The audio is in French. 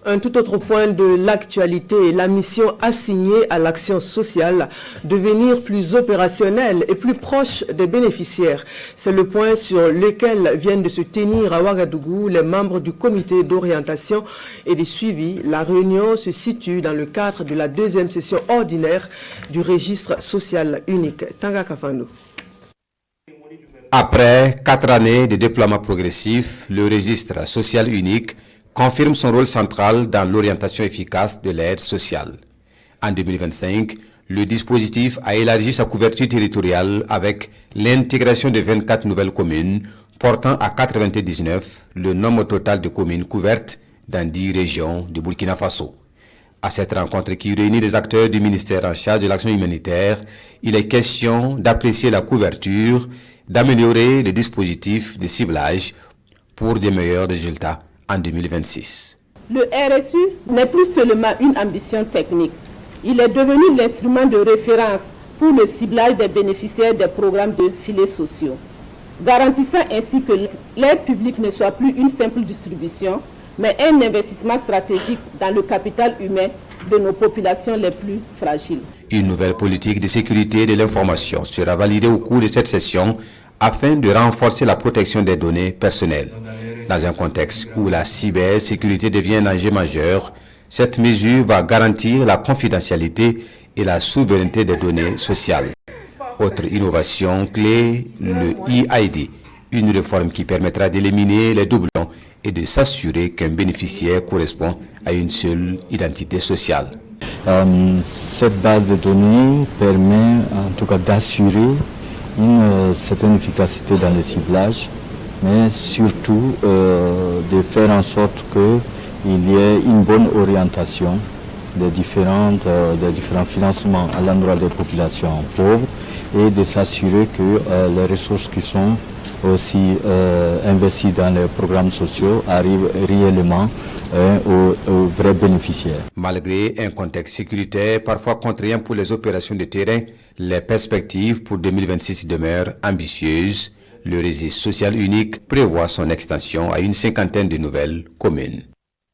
Un tout autre point de l'actualité, la mission assignée à l'action sociale, devenir plus opérationnelle et plus proche des bénéficiaires. C'est le point sur lequel viennent de se tenir à Ouagadougou les membres du comité d'orientation et de suivi. La réunion se situe dans le cadre de la deuxième session ordinaire du registre social unique. Tanga Kafando. Après 4 années de déploiement progressif, le registre social unique confirme son rôle central dans l'orientation efficace de l'aide sociale. En 2025, le dispositif a élargi sa couverture territoriale avec l'intégration de 24 nouvelles communes, portant à 99 le nombre total de communes couvertes dans 10 régions du Burkina Faso. À cette rencontre qui réunit les acteurs du ministère en charge de l'action humanitaire, il est question d'apprécier la couverture, d'améliorer les dispositifs de ciblage pour de meilleurs résultats en 2026. Le RSU n'est plus seulement une ambition technique. Il est devenu l'instrument de référence pour le ciblage des bénéficiaires des programmes de filets sociaux, garantissant ainsi que l'aide publique ne soit plus une simple distribution, mais un investissement stratégique dans le capital humain de nos populations les plus fragiles. Une nouvelle politique de sécurité de l'information sera validée au cours de cette session afin de renforcer la protection des données personnelles. Dans un contexte où la cybersécurité devient un enjeu majeur, cette mesure va garantir la confidentialité et la souveraineté des données sociales. Autre innovation clé, le e-ID, une réforme qui permettra d'éliminer les doublons et de s'assurer qu'un bénéficiaire correspond à une seule identité sociale. Cette base de données permet en tout cas d'assurer une certaine efficacité dans le ciblage, mais surtout de faire en sorte qu'il y ait une bonne orientation des différents financements à l'endroit des populations pauvres et de s'assurer que les ressources qui sont aussi investies dans les programmes sociaux arrivent réellement aux vrais bénéficiaires. Malgré un contexte sécuritaire parfois contraignant pour les opérations de terrain, les perspectives pour 2026 demeurent ambitieuses. Le registre social unique prévoit son extension à une 50aine de nouvelles communes.